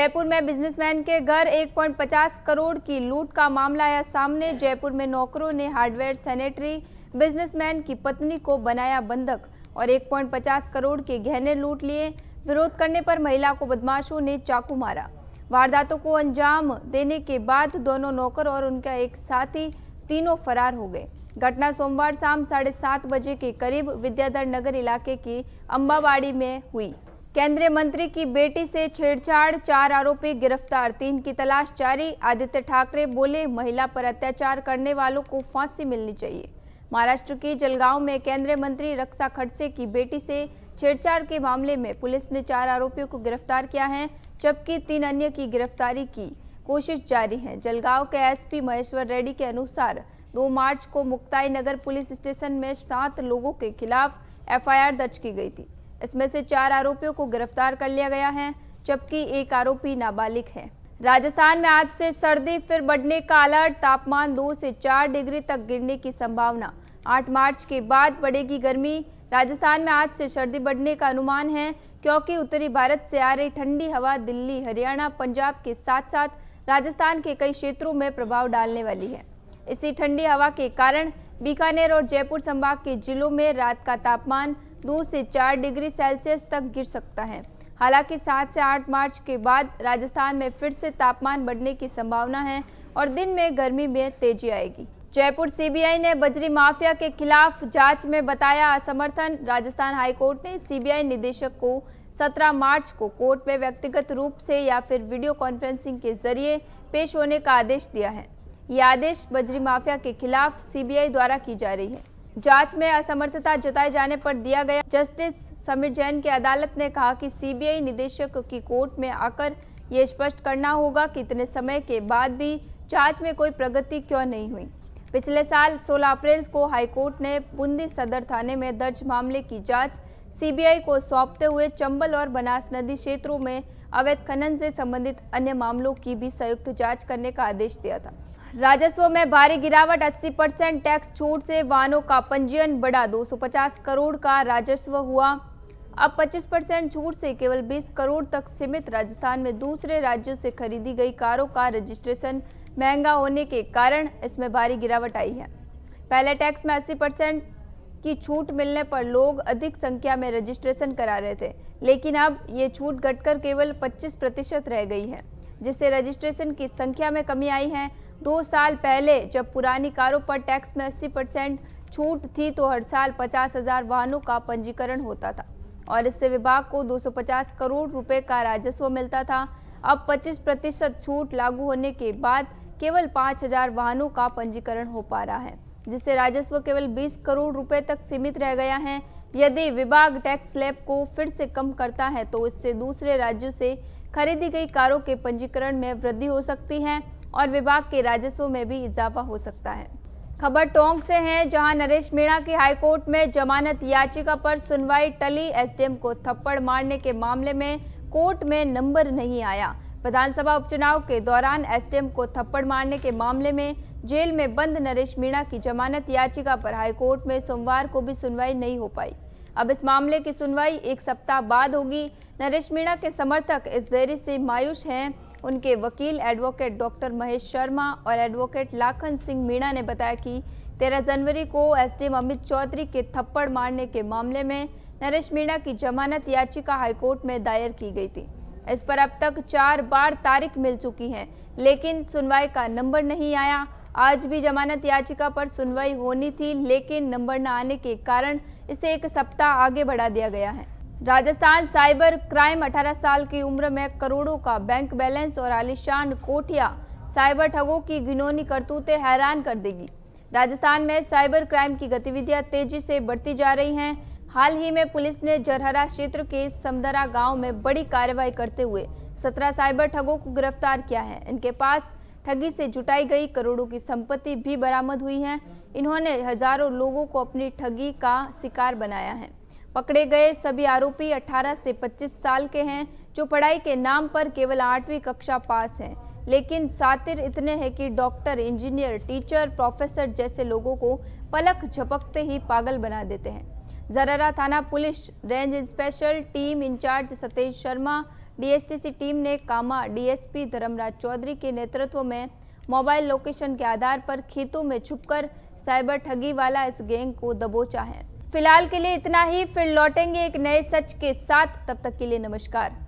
जयपुर में बिजनेसमैन के घर 1.50 करोड़ की लूट का मामला आया सामने। जयपुर में नौकरों ने हार्डवेयर सैनिटरी बिजनेसमैन की पत्नी को बनाया बंधक और 1.50 करोड़ के गहने लूट लिए। विरोध करने पर महिला को बदमाशों ने चाकू मारा। वारदातों को अंजाम देने के बाद दोनों नौकर और उनका एक साथी तीनों फरार हो गए। घटना सोमवार शाम 7:30 बजे के करीब विद्याधर नगर इलाके की अंबावाड़ी में हुई। केंद्रीय मंत्री की बेटी से छेड़छाड़, 4 आरोपी गिरफ्तार, 3 की तलाश जारी। आदित्य ठाकरे बोले, महिला पर अत्याचार करने वालों को फांसी मिलनी चाहिए। महाराष्ट्र के जलगांव में केंद्रीय मंत्री रक्षा खड़से की बेटी से छेड़छाड़ के मामले में पुलिस ने 4 आरोपियों को गिरफ्तार किया है, जबकि 3 अन्य की गिरफ्तारी की कोशिश जारी है। जलगांव के एसपी महेश्वर रेड्डी के अनुसार 2 मार्च को मुक्ताई नगर पुलिस स्टेशन में 7 लोगों के खिलाफ एफआईआर दर्ज की गई थी। इसमें से 4 आरोपियों को गिरफ्तार कर लिया गया है, जबकि 1 आरोपी नाबालिग है। राजस्थान में आज से सर्दी फिर बढ़ने का अलर्ट, तापमान 2 से 4 डिग्री तक गिरने की संभावना। 8 मार्च के बाद बढ़ेगी गर्मी। राजस्थान में आज से सर्दी बढ़ने का अनुमान है, क्योंकि उत्तरी भारत से आ रही ठंडी हवा दिल्ली, हरियाणा, पंजाब के साथ साथ राजस्थान के कई क्षेत्रों में प्रभाव डालने वाली है। इसी ठंडी हवा के कारण बीकानेर और जयपुर संभाग के जिलों में रात का तापमान 2 से 4 डिग्री सेल्सियस तक गिर सकता है। हालांकि 7 से 8 मार्च के बाद राजस्थान में फिर से तापमान बढ़ने की संभावना है और दिन में गर्मी में तेजी आएगी। जयपुर सीबीआई ने बजरी माफिया के खिलाफ जांच में बताया असमर्थन। राजस्थान हाईकोर्ट ने सीबीआई निदेशक को 17 मार्च को कोर्ट में व्यक्तिगत रूप से या फिर वीडियो कॉन्फ्रेंसिंग के जरिए पेश होने का आदेश दिया है। यह आदेश बजरी माफिया के खिलाफ सीबीआई द्वारा की जा रही है। जांच में असमर्थता जताए जाने पर दिया गया। जस्टिस समीर जैन की अदालत ने कहा कि सीबीआई निदेशक की कोर्ट में आकर ये स्पष्ट करना होगा कि इतने समय के बाद भी जांच में कोई प्रगति क्यों नहीं हुई। पिछले साल 16 अप्रैल को हाईकोर्ट ने बूंदी सदर थाने में दर्ज मामले की जांच सीबीआई को सौंपते हुए चंबल और बनास नदी क्षेत्रों में अवैध खनन से संबंधित अन्य मामलों की भी संयुक्त जांच करने का आदेश दिया था। राजस्व में भारी गिरावट, 80% टैक्स छूट से वाहनों का पंजीयन बढ़ा, 250 करोड़ का राजस्व हुआ। अब 25% छूट से केवल 20 करोड़ तक सीमित। राजस्थान में दूसरे राज्यों से खरीदी गई कारों का रजिस्ट्रेशन महंगा होने के कारण इसमें भारी गिरावट आई है। पहले टैक्स में 80% की छूट मिलने पर लोग अधिक संख्या में रजिस्ट्रेशन करा रहे थे, लेकिन अब ये छूट घटकर केवल 25% रह गई है, जिससे रजिस्ट्रेशन की संख्या में कमी आई है। 2 साल पहले जब पुरानी कारों पर टैक्स में 80% छूट थी तो हर साल 50,000 वाहनों का पंजीकरण होता था और इससे विभाग को 250 करोड़ रुपए का राजस्व मिलता था। अब 25% छूट लागू होने के बाद केवल 5,000 वाहनों का पंजीकरण हो पा रहा है, जिससे राजस्व केवल 20 करोड़ रुपए तक सीमित रह गया है। यदि विभाग टैक्स स्लैब को फिर से कम करता है तो इससे दूसरे राज्यों से खरीदी गई कारों के पंजीकरण में वृद्धि हो सकती है और विभाग के राजस्व में भी इजाफा हो सकता है। खबर टोंक से है, जहां नरेश मीणा की हाईकोर्ट में जमानत याचिका पर सुनवाई टली। एसडीएम को थप्पड़ मारने के मामले में कोर्ट में नंबर नहीं आया। विधानसभा उपचुनाव के दौरान एसडीएम को थप्पड़ मारने के मामले में जेल में बंद नरेश मीणा की जमानत याचिका पर हाईकोर्ट में सोमवार को भी सुनवाई नहीं हो पाई। अब इस मामले की सुनवाई 1 सप्ताह बाद होगी। नरेश मीणा के समर्थक इस देरी से मायूस हैं। उनके वकील एडवोकेट डॉक्टर महेश शर्मा और एडवोकेट लाखन सिंह मीणा ने बताया कि 13 जनवरी को एसडीएम अमित चौधरी के थप्पड़ मारने के मामले में नरेश मीणा की जमानत याचिका हाईकोर्ट में दायर की गई थी। इस पर अब तक 4 बार तारीख मिल चुकी है, लेकिन सुनवाई का नंबर नहीं आया। आज भी जमानत याचिका पर सुनवाई होनी थी, लेकिन नंबर न आने के कारण इसे 1 सप्ताह आगे बढ़ा दिया गया है। राजस्थान साइबर क्राइम 18 साल की उम्र में करोड़ों का बैंक बैलेंस और आलीशान कोठिया, साइबर ठगों की घिनौनी करतूतें हैरान कर देगी। राजस्थान में साइबर क्राइम की गतिविधियां तेजी से बढ़ती जा रही हैं। हाल ही में पुलिस ने जरहरा क्षेत्र के समदरा गांव में बड़ी कार्रवाई करते हुए 17 साइबर ठगों को गिरफ्तार किया है। इनके पास ठगी से जुटाई गई करोड़ों की संपत्ति भी बरामद हुई है। इन्होंने हजारों लोगों को अपनी ठगी का शिकार बनाया है। पकड़े गए सभी आरोपी 18 से 25 साल के हैं, जो पढ़ाई के नाम पर केवल 8वीं कक्षा पास हैं, लेकिन शातिर इतने हैं कि डॉक्टर, इंजीनियर, टीचर, प्रोफेसर जैसे लोगों को पलक झपकते ही पागल बना देते हैं। जरहरा थाना police range special team incharge Satish Sharma, DSTC team ने कामा डीएसपी धर्मराज चौधरी के नेतृत्व में मोबाइल लोकेशन के आधार पर खेतों में छुपकर साइबर ठगी वाला इस गैंग को दबोचा है। फिलहाल के लिए इतना ही, फिर लौटेंगे एक नए सच के साथ। तब तक के लिए नमस्कार।